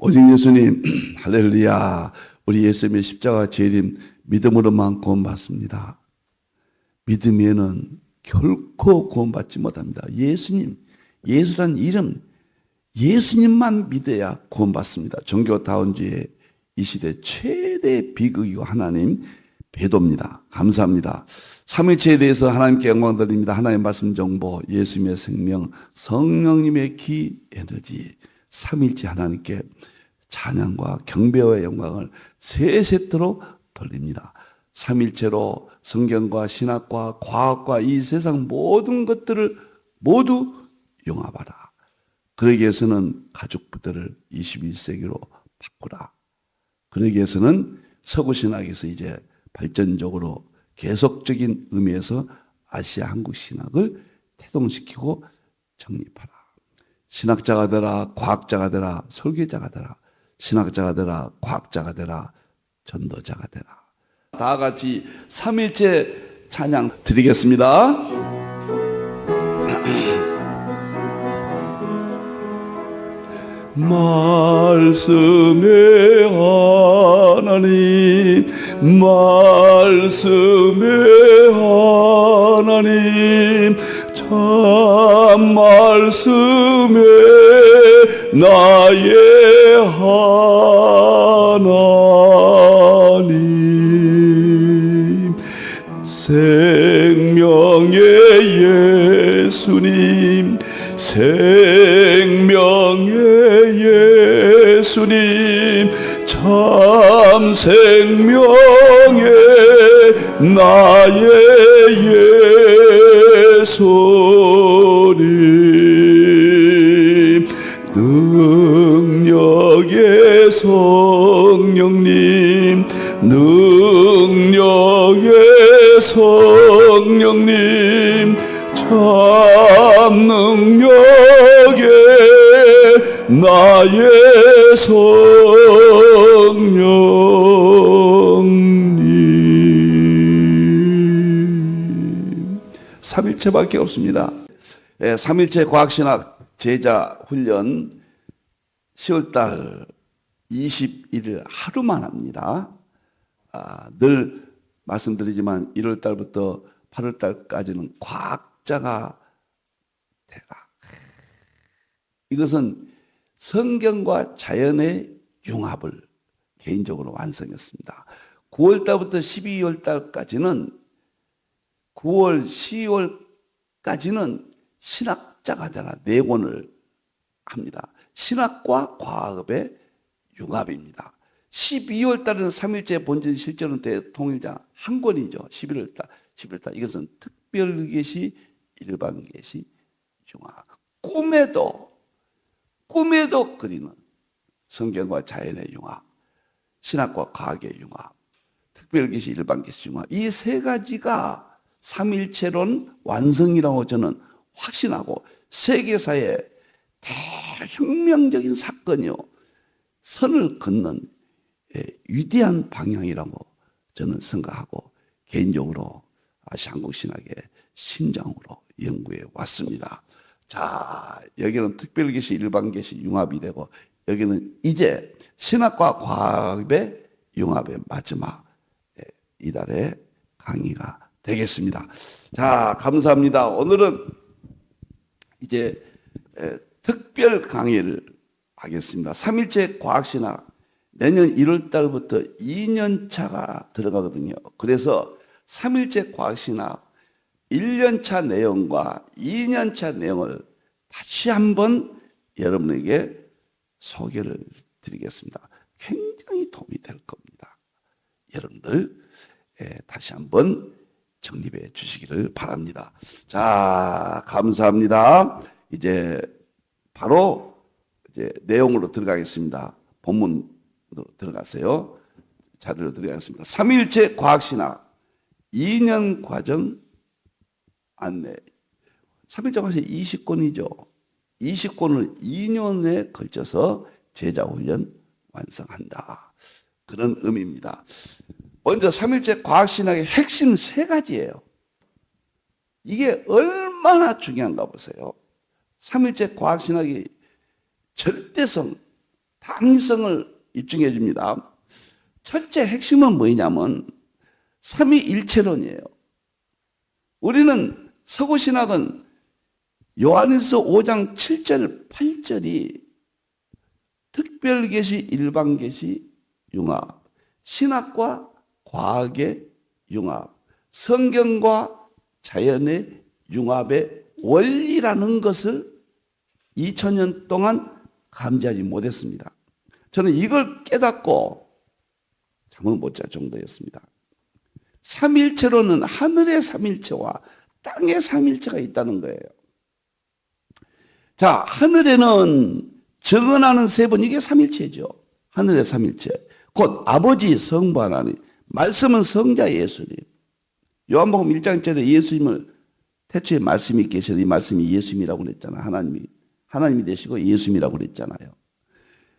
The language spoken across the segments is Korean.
오직 예수님, 할렐루야. 우리 예수님의 십자가 재림 믿음으로만 구원받습니다. 믿음에는 결코 구원받지 못합니다. 예수란 이름, 예수님만 믿어야 구원받습니다. 종교다운주의 이 시대 최대 비극이고 하나님 배도입니다. 감사합니다. 삼위일체에 대해서 하나님께 영광 드립니다. 하나님의 말씀 정보, 예수님의 생명, 성령님의 기 에너지, 삼위일체 하나님께 찬양과 경배와 영광을 세 세트로 돌립니다. 삼위일체로 성경과 신학과 과학과 이 세상 모든 것들을 모두 융합하라. 그러기 위해서는 가족부들을 21세기로 바꾸라. 그러기 위해서는 서구신학에서 이제 발전적으로 계속적인 의미에서 아시아 한국 신학을 태동시키고 정립하라. 신학자가 되라, 과학자가 되라, 설계자가 되라. 신학자가 되라, 과학자가 되라, 전도자가 되라. 다 같이 삼일체 찬양 드리겠습니다. 말씀의 하나님, 말씀의 하나님, 참 말씀의 나의 하나님, 생명의 예수님, 생명의 예수님, 참 생명의 나의 예수님, 능력의 성령님, 능력의 성령님, 참 능력의 나의 성령님. 삼일체밖에 없습니다. 삼일체 과학신학 제자 훈련 10월달 21일 하루만 합니다. 늘 말씀드리지만 1월달부터 8월달까지는 과학자가 되라. 이것은 성경과 자연의 융합을 개인적으로 완성했습니다. 9월달부터 12월달까지는 9월, 12월까지는 신학자가 되라. 네 권을 합니다. 신학과 과학의 융합입니다. 12월달은 삼일체 본질 실제로는 대통일장 한 권이죠. 11월달. 이것은 특별계시, 일반계시, 융합. 꿈에도 그리는 성경과 자연의 융합, 신학과 과학의 융합, 특별계시, 일반계시, 융합. 이 세 가지가 삼일체론 완성이라고 저는 확신하고 세계사의 대혁명적인 사건이요, 선을 긋는 위대한 방향이라고 저는 생각하고 개인적으로 아시아 한국 신학의 심장으로 연구해 왔습니다. 자, 여기는 특별계시, 일반계시 융합이 되고 여기는 이제 신학과 과학의 융합의 마지막 이달의 강의가 되겠습니다. 자, 감사합니다. 오늘은 이제 특별 강의를 하겠습니다. 삼일체 과학신학 내년 1월 달부터 2년차가 들어가거든요. 그래서 삼일체 과학신학 1년차 내용과 2년차 내용을 다시 한번 여러분에게 소개를 드리겠습니다. 굉장히 도움이 될 겁니다. 여러분들 다시 한번 정립해 주시기를 바랍니다. 자, 감사합니다. 이제 바로 내용으로 들어가겠습니다. 본문으로 들어가세요. 자료로 들어가겠습니다. 삼일체 과학신학 2년 과정 안내. 3일째 과학신학 20권이죠. 20권을 2년에 걸쳐서 제자훈련 완성한다. 그런 의미입니다. 먼저 3일째 과학신학의 핵심 세 가지예요. 이게 얼마나 중요한가 보세요. 3일째 과학신학이 절대성, 당위성을 입증해 줍니다. 첫째 핵심은 뭐냐면 삼위일체론이에요. 우리는 서구신학은 요한일서 5장 7절 8절이 특별계시, 일반계시, 융합, 신학과 과학의 융합, 성경과 자연의 융합의 원리라는 것을 2000년 동안 감지하지 못했습니다. 저는 이걸 깨닫고 잠을 못 잘 정도였습니다. 삼일체로는 하늘의 삼일체와 땅의 삼일체가 있다는 거예요. 자, 하늘에는 정언하는 세 분, 이게 삼일체죠. 하늘의 삼일체. 곧 아버지, 성부 하나님, 말씀은 성자 예수님. 요한복음 1장 1절에 예수님을 태초에 말씀이 계셔서 이 말씀이 예수님이라고 그랬잖아요. 하나님이 되시고 예수님이라고 그랬잖아요.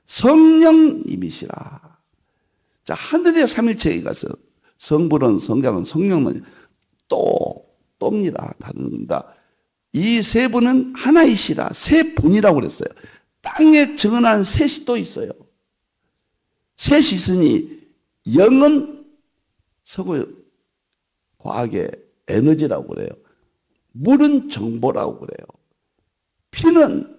성령님이시라. 자, 하늘의 삼일체에 가서 성부는, 성자는, 성령은 또입니다. 다릅니다. 이 세 분은 하나이시라. 세 분이라고 그랬어요. 땅에 정언한 셋이 또 있어요. 셋이 있으니 영은 서구 과학의 에너지라고 그래요. 물은 정보라고 그래요. 피는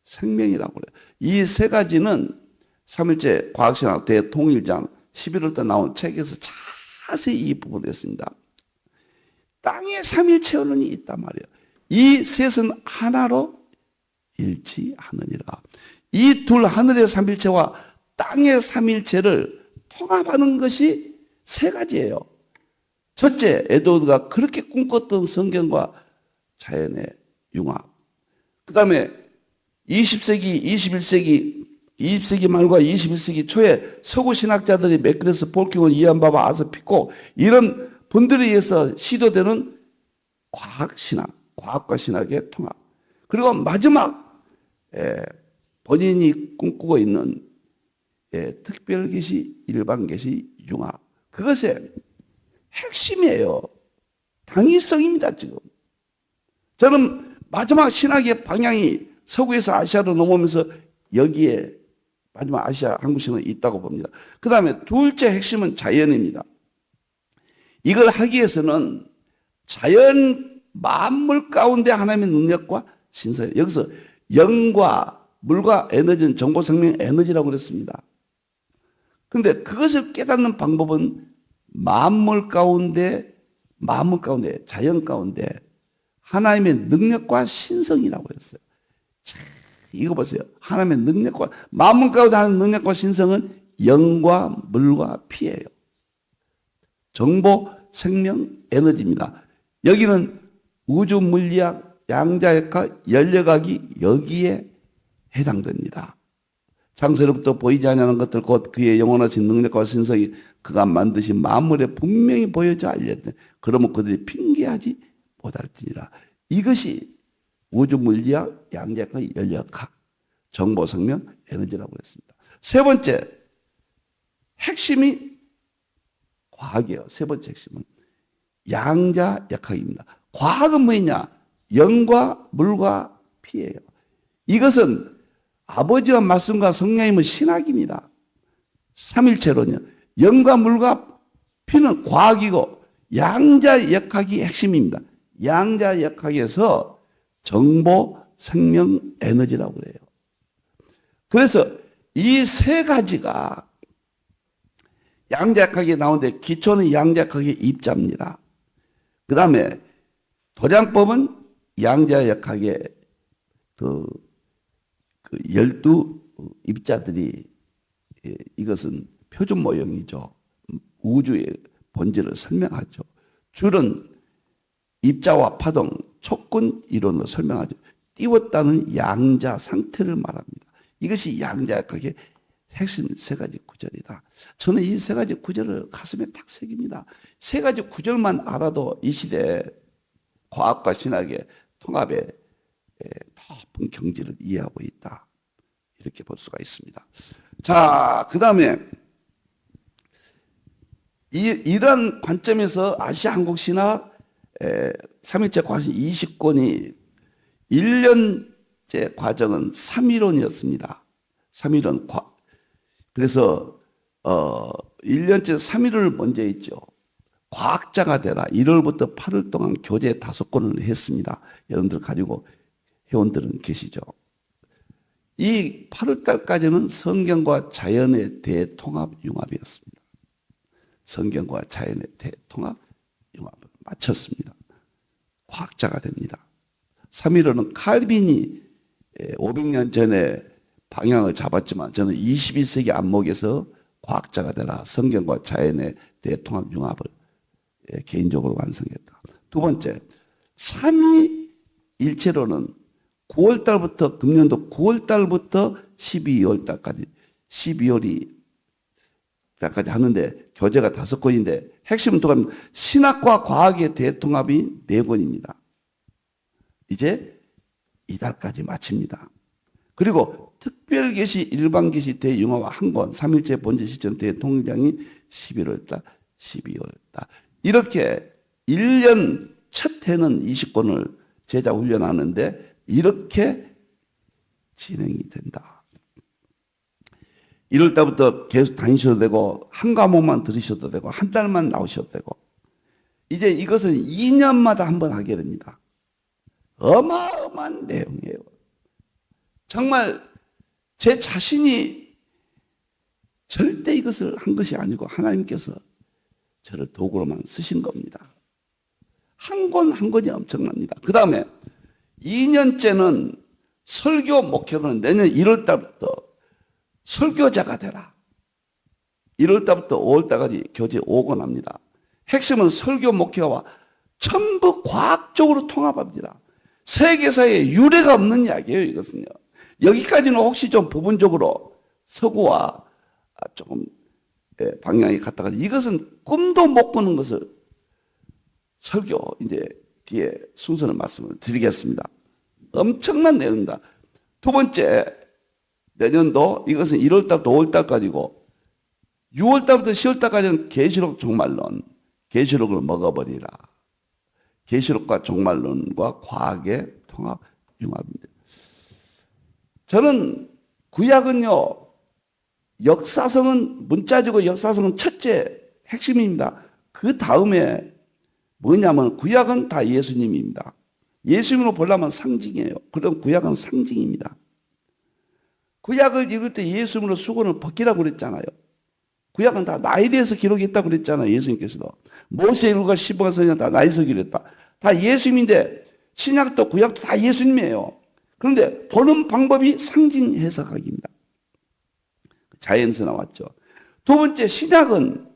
생명이라고 그래요. 이 세 가지는 삼일체 과학신학 대통일장 11월 때 나온 책에서 자세히 이 부분을 했습니다. 땅에 삼일체론이 있단 말이에요. 이 셋은 하나로 일치하느니라. 이 둘 하늘의 삼일체와 땅의 삼일체를 통합하는 것이 세 가지예요. 첫째, 에드워드가 그렇게 꿈꿨던 성경과 자연의 융합. 그 다음에 20세기, 20세기 말과 21세기 초에 서구 신학자들이 맥그레스, 폴킹원, 이안 바바, 아서 피코 이런 분들에 의해서 시도되는 과학신학, 과학과 신학의 통합. 그리고 마지막 본인이 꿈꾸고 있는 특별계시, 일반계시, 융합. 그것의 핵심이에요. 당위성입니다, 지금. 저는 마지막 신학의 방향이 서구에서 아시아로 넘어오면서 여기에 마지막 아시아 한국 신학이 있다고 봅니다. 그 다음에 둘째 핵심은 자연입니다. 이걸 하기 위해서는 자연 만물 가운데 하나님의 능력과 신성, 여기서 영과 물과 에너지는 정보, 생명, 에너지라고 그랬습니다. 그런데 그것을 깨닫는 방법은 만물 가운데, 자연 가운데 하나님의 능력과 신성이라고 했어요. 참, 이거 보세요. 하나님의 능력과, 만물 가운데 하나님의 능력과 신성은 영과 물과 피예요. 정보, 생명, 에너지입니다. 여기는 우주 물리학, 양자역학, 열역학이 여기에 해당됩니다. 창세로부터 보이지 않는 것들 곧 그의 영원하신 능력과 신성이 그가 만드신 만물에 분명히 보여져 알렸대. 그러면 그들이 핑계하지 못할지니라. 이것이 우주 물리학, 양자역학, 열역학, 정보, 생명, 에너지라고 했습니다. 세 번째 핵심이 과학이에요. 세 번째 핵심은 양자역학입니다. 과학은 뭐냐? 영과 물과 피예요. 이것은 아버지와 말씀과 성령님은 신학입니다. 삼일체론이요. 영과 물과 피는 과학이고 양자역학이 핵심입니다. 양자역학에서 정보, 생명, 에너지라고 그래요. 그래서 이 세 가지가 양자역학에 나오는데 기초는 양자역학의 입자입니다. 그 다음에 도량법은 양자역학의 그 12 입자들이 이것은 표준 모형이죠. 우주의 본질을 설명하죠. 줄은 입자와 파동, 촉근 이론으로 설명하죠. 띄웠다는 양자 상태를 말합니다. 이것이 양자역학의 핵심 세 가지 구절이다. 저는 이 세 가지 구절을 가슴에 탁 새깁니다. 세 가지 구절만 알아도 이 시대에 과학과 신학의 통합에 높은 경지를 이해하고 있다. 이렇게 볼 수가 있습니다. 자, 그 다음에 이런 관점에서 아시아 한국 신학 3일째 과정 20권이 1년째 과정은 3이론이었습니다. 3일은 그래서 1년째 3일을 먼저 했죠. 과학자가 되라. 1월부터 8월 동안 교재 5권을 했습니다. 여러분들 가지고 회원들은 계시죠. 이 8월 달까지는 성경과 자연의 대통합 융합이었습니다. 성경과 자연의 대통합 융합을 마쳤습니다. 과학자가 됩니다. 3일은 칼빈이 500년 전에 방향을 잡았지만 저는 21세기 안목에서 과학자가 되라. 성경과 자연의 대통합 융합을 개인적으로 완성했다. 두 번째, 삼위일체로는 9월 달부터 금년도 9월 달부터 12월 달까지 12월이 까지 하는데 교재가 5권인데 핵심은 또 신학과 과학의 대통합이 4권입니다. 이제 이달까지 마칩니다. 그리고 특별계시, 일반계시, 대융합 1권, 3일째 본제 시점 대통령이 11월 달, 12월 달. 이렇게 1년 첫 해는 20권을 제자 훈련하는데 이렇게 진행이 된다. 1월 달부터 계속 다니셔도 되고 한 과목만 들으셔도 되고 한 달만 나오셔도 되고 이제 이것은 2년마다 한 번 하게 됩니다. 어마어마한 내용이에요. 정말 제 자신이 절대 이것을 한 것이 아니고 하나님께서 저를 도구로만 쓰신 겁니다. 한 권 한 권이 엄청납니다. 그 다음에 2년째는 설교 목표는 내년 1월 달부터 설교자가 되라. 1월 달부터 5월 달까지 교재 5권 합니다. 핵심은 설교 목표와 전부 과학적으로 통합합니다. 세계사에 유례가 없는 이야기예요, 이것은요. 여기까지는 혹시 좀 부분적으로 서구와 조금 방향이 같다가 이것은 꿈도 못 꾸는 것을 설교 이제 뒤에 순서는 말씀을 드리겠습니다. 엄청난 내용입니다. 두 번째, 내년도 이것은 1월 달부터 5월 달까지고 6월 달부터 10월 달까지는 계시록 종말론, 계시록을 먹어버리라. 계시록과 종말론과 과학의 통합 융합입니다. 저는 구약은요, 역사성은 문자적으로 역사성은 첫째 핵심입니다. 그 다음에 뭐냐면 구약은 다 예수님입니다. 예수님으로 보려면 상징이에요. 그럼 구약은 상징입니다. 구약을 읽을 때 예수님으로 수건을 벗기라고 그랬잖아요. 구약은 다 나에 대해서 기록했다고 그랬잖아요. 예수님께서도. 모세일과 시브가 선지자 다 나에서 기록했다. 다 예수님인데 신약도 구약도 다 예수님이에요. 그런데 보는 방법이 상징 해석학입니다. 자연에서 나왔죠. 두 번째, 신약은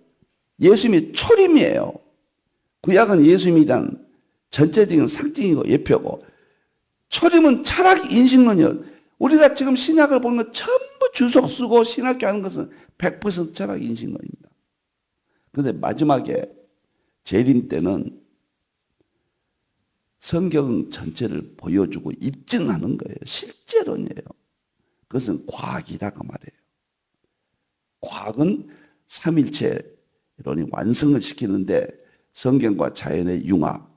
예수님의 초림이에요. 구약은 예수님에 대한 전체적인 상징이고 예표고, 초림은 철학 인식론이에요. 우리가 지금 신약을 보는 건 전부 주석 쓰고 신학교 하는 것은 100% 철학 인식론입니다. 그런데 마지막에 재림 때는 성경 전체를 보여주고 입증하는 거예요. 실제론이에요. 그것은 과학이다 그 말이에요. 과학은 삼일체론이 완성을 시키는데 성경과 자연의 융합,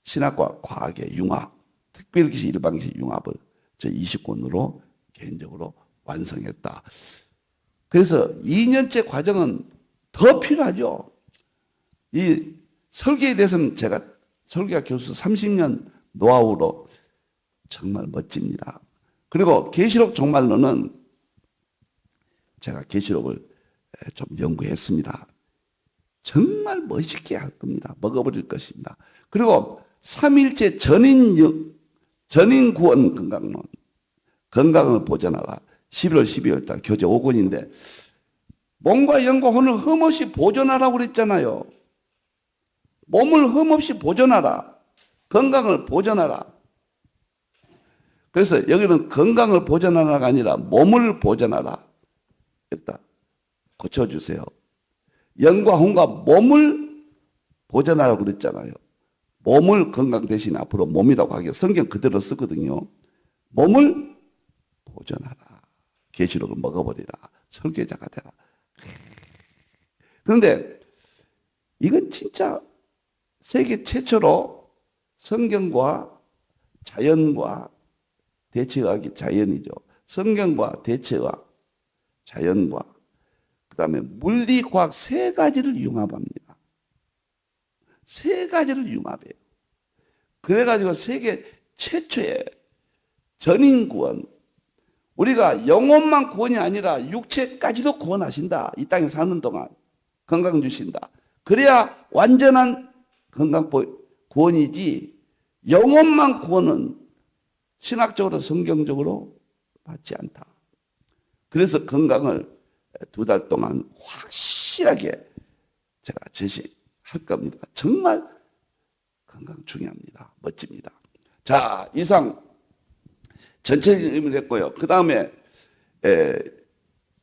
신학과 과학의 융합, 특별기시 일반기시 융합을 저 20권으로 개인적으로 완성했다. 그래서 2년째 과정은 더 필요하죠. 이 설계에 대해서는 제가 설계학 교수 30년 노하우로 정말 멋집니다. 그리고 계시록 종말론은 제가 계시록을 좀 연구했습니다. 정말 멋있게 할 겁니다. 먹어버릴 것입니다. 그리고 3일째 전인 구원 건강론, 건강을 보존하라. 11월 12월 달 교재 5권인데 몸과 영과 혼을 흠없이 보존하라고 그랬잖아요. 몸을 흠없이 보존하라. 건강을 보존하라. 그래서 여기는 건강을 보존하라가 아니라 몸을 보존하라. 일단 고쳐주세요. 영과 혼과 몸을 보존하라고 그랬잖아요. 몸을 건강 대신 앞으로 몸이라고 하기가 성경 그대로 쓰거든요. 몸을 보존하라. 계시록을 먹어버리라. 설계자가 되라. 그런데 이건 진짜 세계 최초로 성경과 자연과 대체의학이 자연이죠. 성경과 대체의학, 자연과 그다음에 물리과학 세 가지를 융합합니다. 세 가지를 융합해요. 그래가지고 세계 최초의 전인 구원, 우리가 영혼만 구원이 아니라 육체까지도 구원하신다. 이 땅에 사는 동안 건강 주신다. 그래야 완전한 건강 구원이지, 영혼만 구원은 신학적으로 성경적으로 맞지 않다. 그래서 건강을 2달 동안 확실하게 제가 제시할 겁니다. 정말 건강 중요합니다. 멋집니다. 자, 이상 전체적인 의미를 했고요. 그 다음에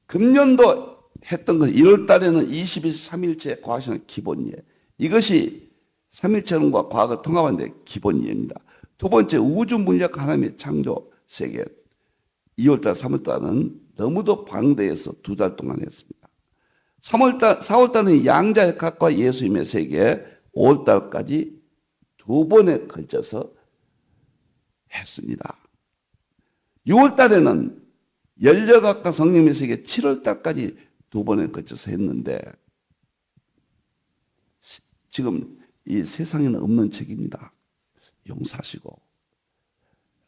금년도 했던 건 1월 달에는 23일째 과학시간 기본이에요. 이것이 3일체론과 과학을 통합하는 데 기본 이해입니다. 두 번째, 우주 물리학 하나님의 창조 세계. 2월달, 3월달은 너무도 방대해서 2달 동안 했습니다. 4월달은 양자역학과 예수님의 세계, 5월달까지 2번에 걸쳐서 했습니다. 6월달에는 연력학과 성령의 세계 7월달까지 2번에 걸쳐서 했는데, 지금 이 세상에는 없는 책입니다. 용서하시고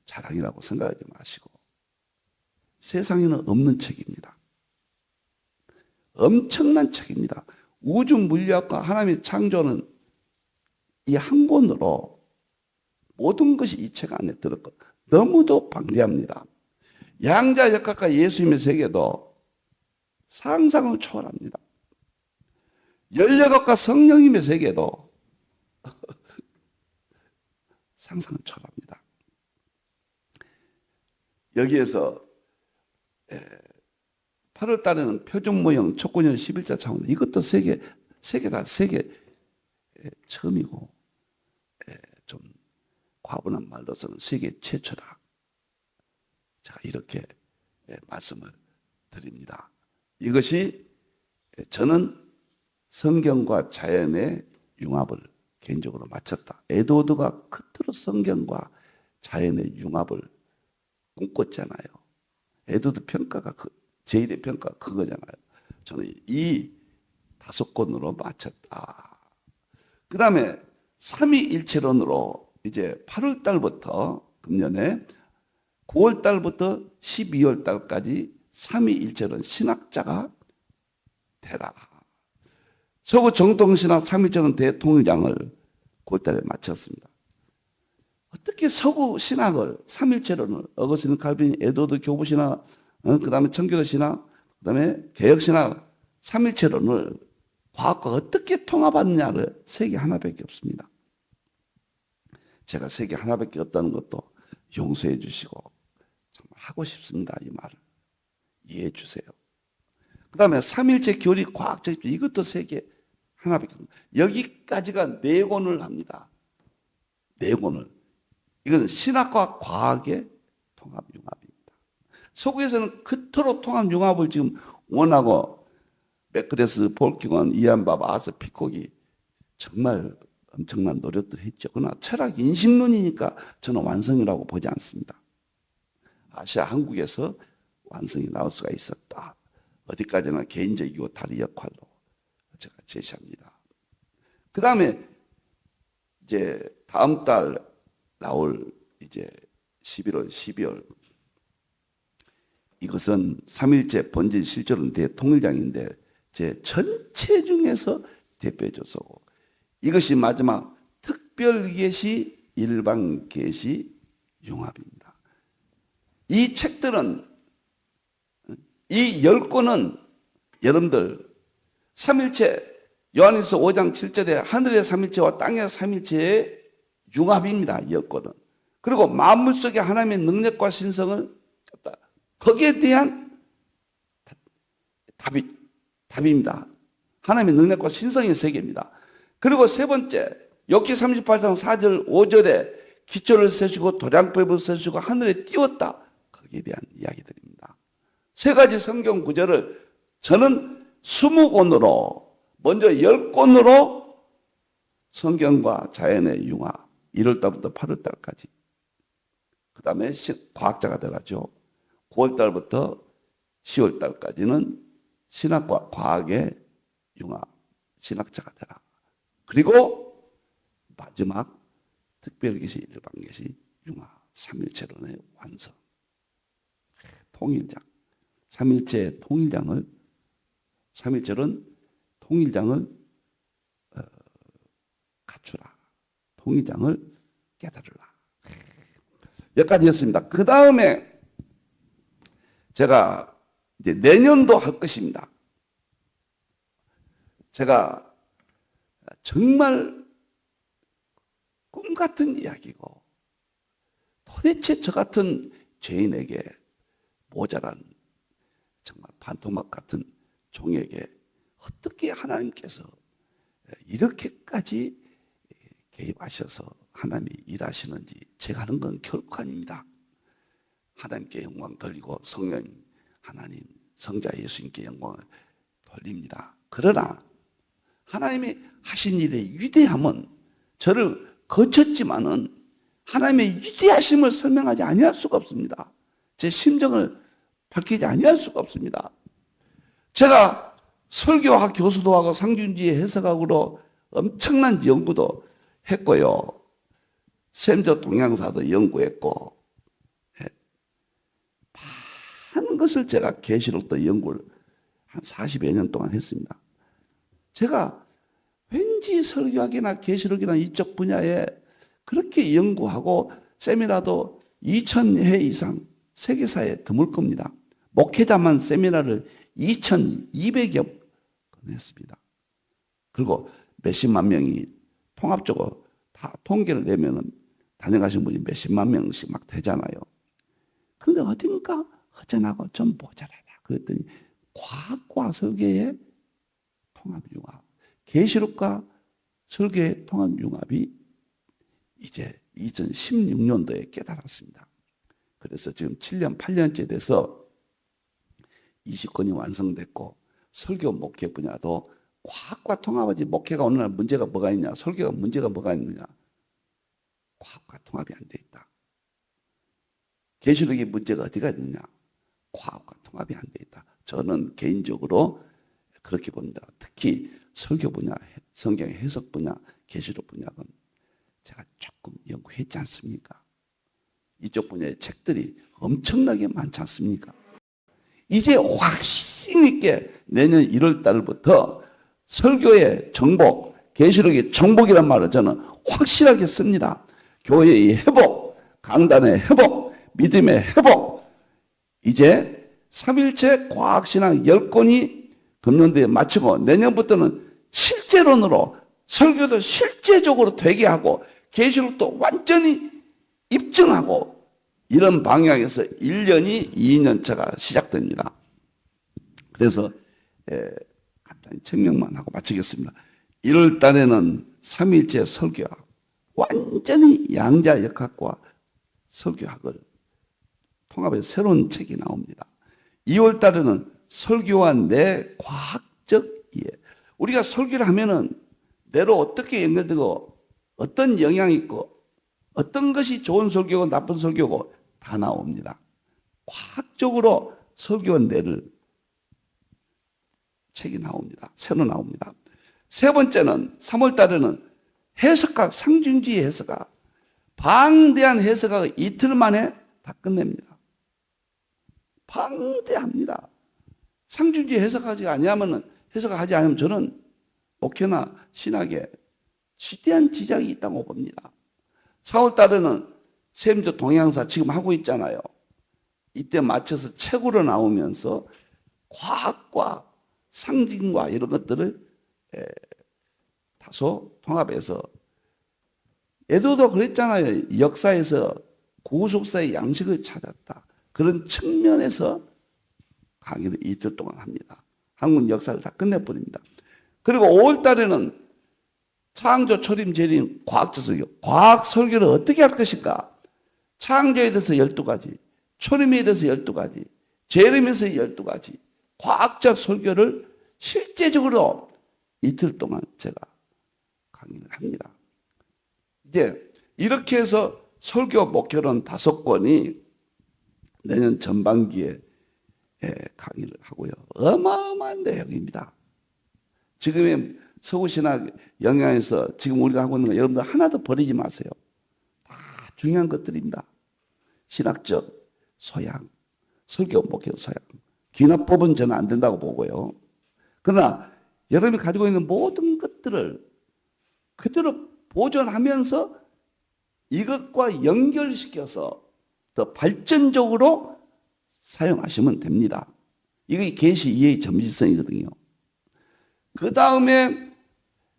자랑이라고 생각하지 마시고, 세상에는 없는 책입니다. 엄청난 책입니다. 우주 물리학과 하나님의 창조는 이 한 권으로 모든 것이 이 책 안에 들었고 너무도 방대합니다. 양자역학과 예수님의 세계도 상상을 초월합니다. 연력학과 성령님의 세계도 상상을 초월합니다. 여기에서 8월 달에는 표준 모형 촉구년 11자 차원, 이것도 세계 처음이고, 좀 과분한 말로서는 세계 최초다. 제가 이렇게 말씀을 드립니다. 이것이 저는 성경과 자연의 융합을 개인적으로 마쳤다. 에드워드가 그토록 성경과 자연의 융합을 꿈꿨잖아요. 에드워드 평가가 제1의 평가가 그거잖아요. 저는 이 5권으로 마쳤다. 그 다음에 삼위일체론으로 이제 8월 달부터 금년에 9월 달부터 12월 달까지 삼위일체론 신학자가 되라. 서구 정통신학 삼위일체론 대통령장을 9월 달에 마쳤습니다. 어떻게 서구 신학을, 삼위일체론을, 어거스틴, 칼빈, 에드워드 교부신학, 그 다음에 청교도 신학, 그 다음에 개혁신학, 삼위일체론을 과학과 어떻게 통합하느냐를 세계 하나밖에 없습니다. 제가 세계 하나밖에 없다는 것도 용서해 주시고 정말 하고 싶습니다. 이 말을 이해해 주세요. 그 다음에 삼일체 교리 과학적 이것도 세계 하나밖에 없습니다. 여기까지가 4권을 합니다. 4권을. 이건 신학과 과학의 통합융합입니다. 서구에서는 그토록 통합융합을 지금 원하고, 맥크레스, 볼킹원, 이안밥, 아서 피콕이 정말 엄청난 노력도 했죠. 그러나 철학 인식론이니까 저는 완성이라고 보지 않습니다. 아시아 한국에서 완성이 나올 수가 있었다. 어디까지나 개인적이고 다리 역할로 제가 제시합니다. 그 다음에 이제 다음 달 나올 이제 11월, 12월, 이것은 삼일체 본질 실존론 대통일장인데 제 전체 중에서 대표조서고, 이것이 마지막 특별계시, 일반계시 융합입니다. 이 책들은, 이 10권은 여러분들 삼일체, 요한일서 5장 7절에 하늘의 삼일체와 땅의 삼일체의 융합입니다. 10권은. 그리고 만물 속에 하나님의 능력과 신성을 갖다, 거기에 대한 답입니다. 하나님의 능력과 신성의 세계입니다. 그리고 세 번째, 욥기 38장 4절 5절에 기초를 세시고 도량법을 세시고 하늘에 띄웠다. 거기에 대한 이야기들입니다. 세 가지 성경 구절을 저는 20권으로, 먼저 10권으로 성경과 자연의 융합, 1월 달부터 8월 달까지. 그 다음에 과학자가 되라죠. 9월 달부터 10월 달까지는 신학과 과학의 융합 신학자가 되라. 그리고 마지막 특별계시, 일반계시, 융합, 삼일체론의 완성. 통일장. 삼일체 통일장을, 삼일체론 통일장을 갖추라. 통일장을 깨달으라. 여기까지였습니다. 그 다음에 제가 이제 내년도 할 것입니다. 제가 정말 꿈 같은 이야기고 도대체 저 같은 죄인에게 모자란 정말 반토막 같은 종에게 어떻게 하나님께서 이렇게까지 개입하셔서 하나님이 일하시는지 제가 하는 건 결코 아닙니다. 하나님께 영광 돌리고 성령 하나님 성자 예수님께 영광을 돌립니다. 그러나 하나님이 하신 일의 위대함은 저를 거쳤지만은 하나님의 위대하심을 설명하지 아니할 수가 없습니다. 제 심정을 밝히지 아니할 수가 없습니다. 제가 설교학 교수도 하고 상준지의 해석학으로 엄청난 연구도 했고요. 샘조 동양사도 연구했고 많은 것을 제가 계시록도 연구를 한 40여 년 동안 했습니다. 제가 왠지 설교학이나 계시록이나 이쪽 분야에 그렇게 연구하고 세미나도 2000회 이상 세계사에 드물 겁니다. 목회자만 세미나를 2200여 건 했습니다. 그리고 몇십만 명이 통합적으로 다 통계를 내면은 다녀가신 분이 몇십만 명씩 막 되잖아요. 그런데 어딘가 허전하고 좀 모자라다. 그랬더니 과학과 설계의 통합융합, 계시록과 설계의 통합융합이 이제 2016년도에 깨달았습니다. 그래서 지금 7년, 8년째 돼서 20권이 완성됐고 설교 목회 분야도 과학과 통합하지 목회가 어느 날 문제가 뭐가 있냐, 설교가 문제가 뭐가 있느냐. 과학과 통합이 안 돼 있다. 계시록의 문제가 어디가 있느냐. 과학과 통합이 안 돼 있다. 저는 개인적으로 그렇게 봅니다. 특히 설교 분야, 성경의 해석 분야, 계시록 분야는 제가 조금 연구했지 않습니까? 이쪽 분야의 책들이 엄청나게 많지 않습니까? 이제 확신 있게 내년 1월 달부터 설교의 정복, 계시록의 정복이란 말을 저는 확실하게 씁니다. 교회의 회복, 강단의 회복, 믿음의 회복. 이제 삼일체 과학신학 10권이 금년도에 마치고 내년부터는 실제론으로 설교도 실제적으로 되게 하고 계시록도 완전히 입증하고 이런 방향에서 1년이 2년차가 시작됩니다. 그래서 간단히 책명만 하고 마치겠습니다. 1월 달에는 삼일체 설교학, 완전히 양자역학과 설교학을 통합해서 새로운 책이 나옵니다. 2월 달에는 설교와 내 과학적 이해. 우리가 설교를 하면은 내로 어떻게 연결되고 어떤 영향이 있고 어떤 것이 좋은 설교고 나쁜 설교고 다 나옵니다. 과학적으로 설교와 뇌를 책이 나옵니다. 새로 나옵니다. 세 번째는 3월 달에는 해석학, 상준주의 해석학, 방대한 해석학을 이틀 만에 다 끝냅니다. 방대합니다. 상준주의 해석하지 아니하면 해석하지 않으면 저는 목회나 신학에 지대한 지장이 있다고 봅니다. 4월 달에는 샘조 동양사 지금 하고 있잖아요. 이때 맞춰서 책으로 나오면서 과학과 상징과 이런 것들을 다소 통합해서 에도도 그랬잖아요. 역사에서 구속사의 양식을 찾았다. 그런 측면에서 강의를 이틀 동안 합니다. 한국 역사를 다 끝내버립니다. 그리고 5월 달에는 창조, 초림, 재림, 과학적 설교. 과학 설교를 어떻게 할 것인가? 창조에 대해서 12가지, 초림에 대해서 12가지, 재림에 대해서 12가지, 과학적 설교를 실제적으로 이틀 동안 제가 강의를 합니다. 이제 이렇게 해서 설교 목표론 5권이 내년 전반기에 강의를 하고요. 어마어마한 내용입니다. 지금의 서구신학 영향에서 지금 우리가 하고 있는 거 여러분들 하나도 버리지 마세요. 다 중요한 것들입니다. 신학적 소양, 설교 목회적 소양. 귀납법은 저는 안 된다고 보고요. 그러나 여러분이 가지고 있는 모든 것들을 그대로 보존하면서 이것과 연결시켜서 더 발전적으로 사용하시면 됩니다. 이게 계시 이해의 점진성이거든요. 그 다음에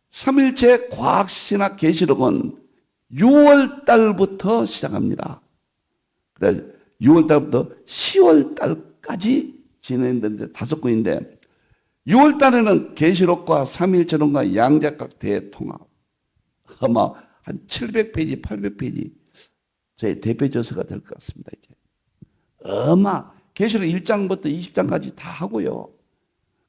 삼일체 과학신학 계시록은 6월 달부터 시작합니다. 그래서 6월 달부터 10월 달까지 진행되는데 5권인데 6월 달에는 계시록과 삼일체론과 양자각 대통합 아마 한 700페이지, 800페이지 저의 대표 저서가 될 것 같습니다. 이제 계시록 1장부터 20장까지 다 하고요.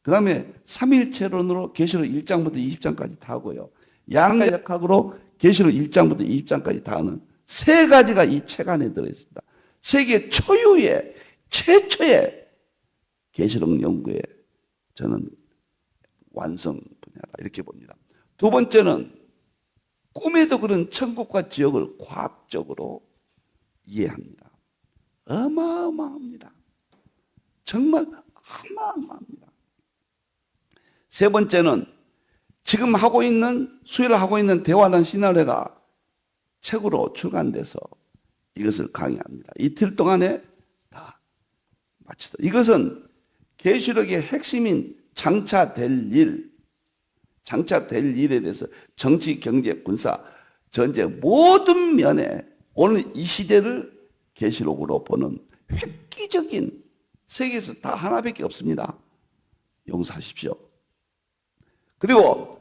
그 다음에 삼일체론으로 계시록 1장부터 20장까지 다 하고요. 양자역학으로 계시록 1장부터 20장까지 다 하는 3가지가 이 책 안에 들어있습니다. 세계 초유의 최초의 계시록 연구의 저는 완성 분야다 이렇게 봅니다. 두 번째는 꿈에도 그런 천국과 지옥을 과학적으로 이해합니다. 어마어마합니다. 정말 어마어마합니다. 세 번째는 지금 수요일 하고 있는 대화란 시나리오가 책으로 출간돼서 이것을 강의합니다. 이틀 동안에 다 마치다. 이것은 계시록의 핵심인 장차될 일에 대해서 정치, 경제, 군사, 전쟁 모든 면에 오늘 이 시대를 계시록으로 보는 획기적인 세계에서 다 하나밖에 없습니다. 용서하십시오. 그리고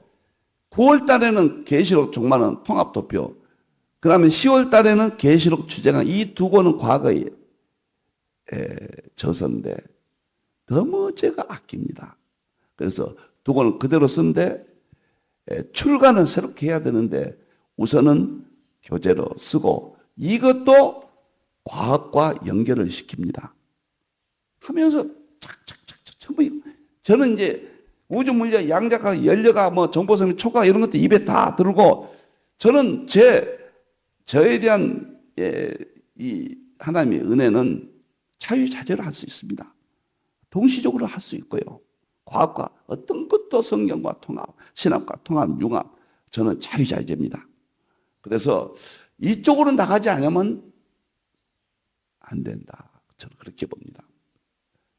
9월 달에는 계시록 종말은 통합도표, 그러면 10월 달에는 계시록 주제강 이 두 권은 과거의 저서인데 너무 제가 아낍니다. 그래서 두 권을 그대로 쓰는데 출간은 새롭게 해야 되는데 우선은 교재로 쓰고 이것도 과학과 연결을 시킵니다. 하면서 착착착착 전부 저는 이제 우주 물리학, 양자학, 연료가 정보섬유, 초과 이런 것도 입에 다 들고 저는 저에 대한 이 하나님의 은혜는 자유자재로 할 수 있습니다. 동시적으로 할 수 있고요. 과학과 어떤 것도 성경과 통합, 신학과 통합, 융합 저는 자유자재입니다. 그래서 이쪽으로 나가지 않으면 안 된다. 저는 그렇게 봅니다.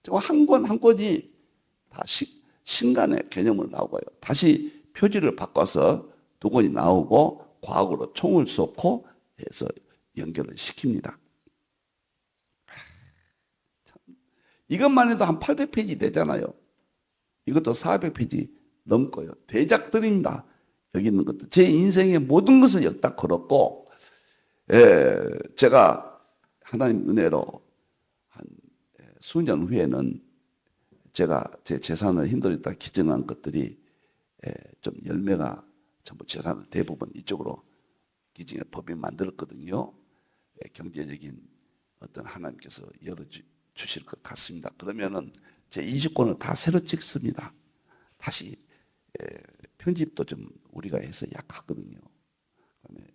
한 권 한 권이 다 신간의 개념을 나오고요. 다시 표지를 바꿔서 두 권이 나오고 과학으로 총을 쏘고 해서 연결을 시킵니다. 이것만 해도 한 800페이지 되잖아요. 이것도 400페이지 넘고요. 대작들입니다. 여기 있는 것도. 제 인생의 모든 것을 여기다 걸었고, 제가 하나님 은혜로 한 수년 후에는 제가 제 재산을 힘들었다 기증한 것들이 좀 열매가 전부 재산을 대부분 이쪽으로 기증의 법이 만들었거든요. 경제적인 어떤 하나님께서 열어주실 것 같습니다. 그러면은 제 20권을 다 새로 찍습니다. 다시 편집도 좀 우리가 해서 약하거든요. 그다음에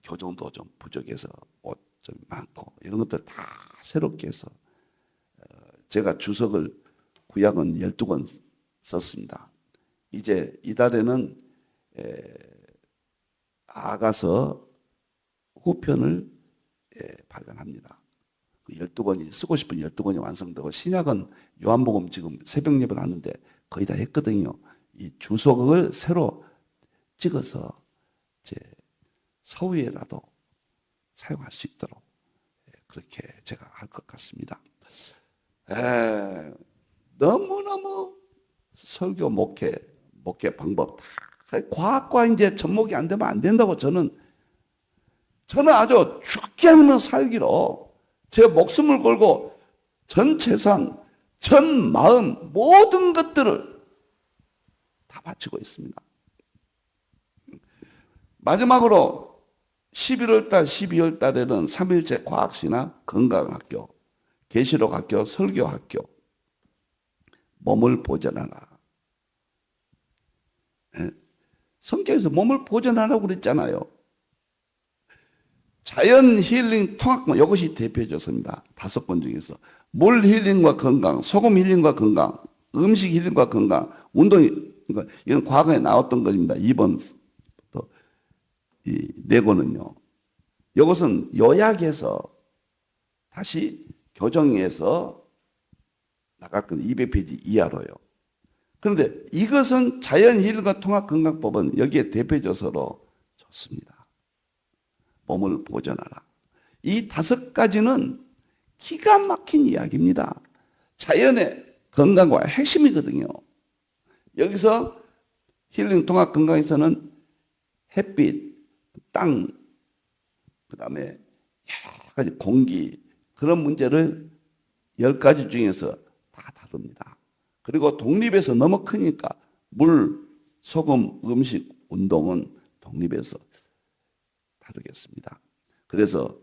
교정도 좀 부족해서 옷 좀 많고 이런 것들 다 새롭게 해서 제가 주석을 구약은 12권 썼습니다. 이제 이달에는 아가서 후편을 발간합니다. 12권이 쓰고 싶은 12권이 완성되고 신약은 요한복음 지금 새벽 예배를 하는데 거의 다 했거든요. 이 주석을 새로 찍어서 제 사후에라도 사용할 수 있도록 그렇게 제가 할 것 같습니다. 너무너무 설교 목회 방법 다 과학과 이제 접목이 안 되면 안 된다고 저는 아주 죽게 하면 살기로 제 목숨을 걸고 전 재산, 전 마음 모든 것들을 다 바치고 있습니다. 마지막으로 11월 달, 12월 달에는 3일째 과학신학 건강학교 계시록 학교, 설교 학교, 몸을 보존하라. 예? 성경에서 몸을 보존하라고 그랬잖아요. 자연 힐링 통합, 이것이 대표적입니다. 5권 중에서. 물 힐링과 건강, 소금 힐링과 건강, 음식 힐링과 건강, 운동, 그러니까 이건 과거에 나왔던 것입니다. 2번부터 이 4권은요. 이것은 요약해서 다시 교정해서 나갈 건 200페이지 이하로요. 그런데 이것은 자연 힐링과 통합 건강법은 여기에 대표적으로 좋습니다. 몸을 보존하라. 이 5가지는 기가 막힌 이야기입니다. 자연의 건강과 핵심이거든요. 여기서 힐링 통합 건강에서는 햇빛, 땅, 그 다음에 여러 가지 공기, 그런 문제를 10가지 중에서 다 다룹니다. 그리고 독립해서 너무 크니까 물, 소금, 음식, 운동은 독립해서 다루겠습니다. 그래서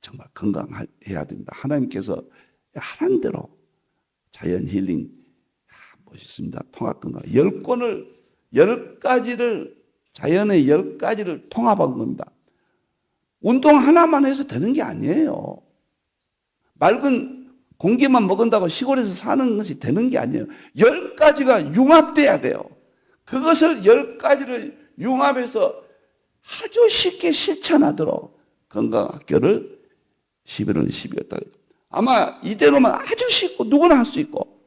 정말 건강해야 됩니다. 하나님께서 하라는 대로 자연 힐링 멋있습니다. 통합 건강 10가지를 자연의 10가지를 통합한 겁니다. 운동 하나만 해서 되는 게 아니에요. 맑은 공기만 먹은다고 시골에서 사는 것이 되는 게 아니에요. 10가지가 융합돼야 돼요. 그것을 10가지를 융합해서 아주 쉽게 실천하도록 건강학교를 11월, 12월 달에 아마 이대로만 아주 쉽고 누구나 할 수 있고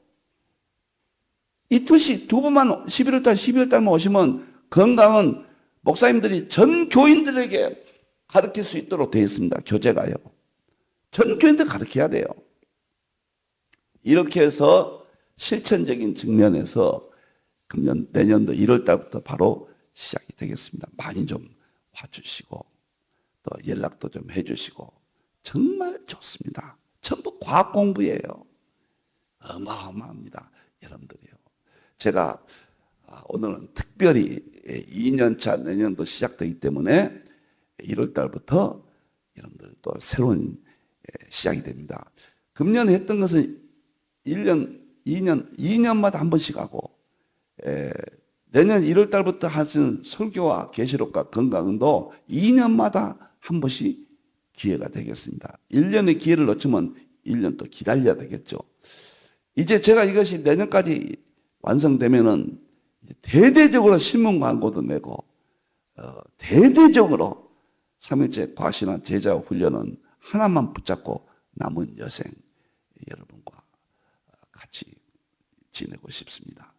이틀씩 2번만 11월 달, 12월 달만 오시면 건강은 목사님들이 전 교인들에게 가르칠 수 있도록 되어 있습니다. 교재가요. 전 교인들 가르쳐야 돼요. 이렇게 해서 실천적인 측면에서 금년 내년도 1월 달부터 바로 시작이 되겠습니다. 많이 좀 와주시고 또 연락도 좀 해주시고 정말 좋습니다. 전부 과학 공부예요. 어마어마합니다. 여러분들이요. 제가 오늘은 특별히 2년차 내년도 시작되기 때문에 1월 달부터 여러분들 또 새로운 시작이 됩니다. 금년 했던 것은 1년, 2년마다 한 번씩 하고 내년 1월 달부터 할 수 있는 설교와 계시록과 건강도 2년마다 한 번씩 기회가 되겠습니다. 1년의 기회를 놓치면 1년 또 기다려야 되겠죠. 이제 제가 이것이 내년까지 완성되면은 대대적으로 신문 광고도 내고 대대적으로 3일째 과시나 제자 훈련은 하나만 붙잡고 남은 여생 여러분과 같이 지내고 싶습니다.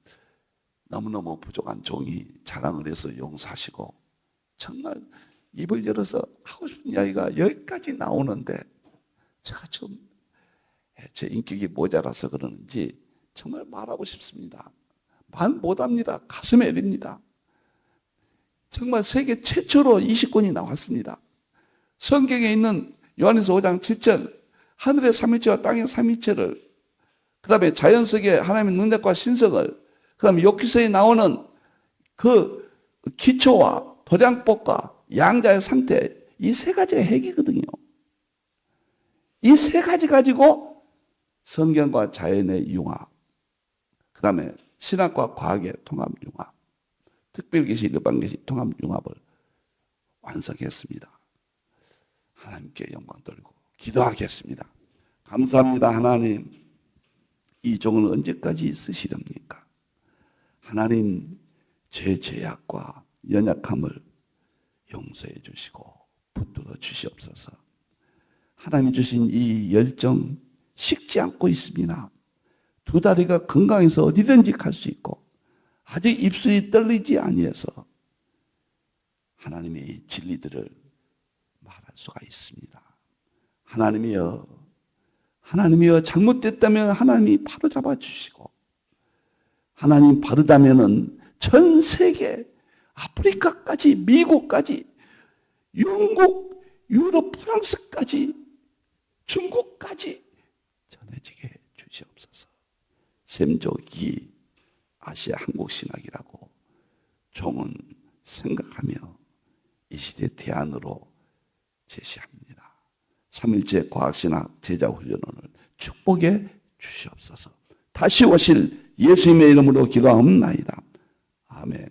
너무너무 부족한 종이 자랑을 해서 용서하시고 정말 입을 열어서 하고 싶은 이야기가 여기까지 나오는데 제가 좀 제 인격이 모자라서 그러는지 정말 말하고 싶습니다. 말 못합니다. 가슴에 애립니다. 정말 세계 최초로 20권이 나왔습니다. 성경에 있는 요한일서 5장 7절 하늘의 삼위일체와 땅의 삼위일체를 그 다음에 자연 속의 하나님의 능력과 신성을 그 다음에 욥기서에 나오는 그 기초와 도량법과 양자의 상태 이 3가지가 핵이거든요. 이 3가지 가지고 성경과 자연의 융합 그 다음에 신학과 과학의 통합 융합 특별계시, 일반계시 통합 융합을 완성했습니다. 하나님께 영광 돌리고 기도하겠습니다. 감사합니다. 하나님 이 종을 언제까지 쓰시렵니까? 하나님 제 죄악과 연약함을 용서해 주시고 붙들어 주시옵소서. 하나님 주신 이 열정 식지 않고 있습니다. 2 다리가 건강해서 어디든지 갈 수 있고 아직 입술이 떨리지 아니해서 하나님의 이 진리들을 말할 수가 있습니다. 하나님이여 잘못됐다면 하나님이 바로 잡아주시고 하나님 바르다면은 전 세계 아프리카까지 미국까지 영국, 유럽, 프랑스까지 중국까지 전해지게 주시옵소서. 샘족이 아시아 한국신학이라고 종은 생각하며 이 시대 대안으로 제시합니다. 삼일째 과학신학 제자훈련을 축복해 주시옵소서. 다시 오실 예수님의 이름으로 기도하옵나이다. 아멘.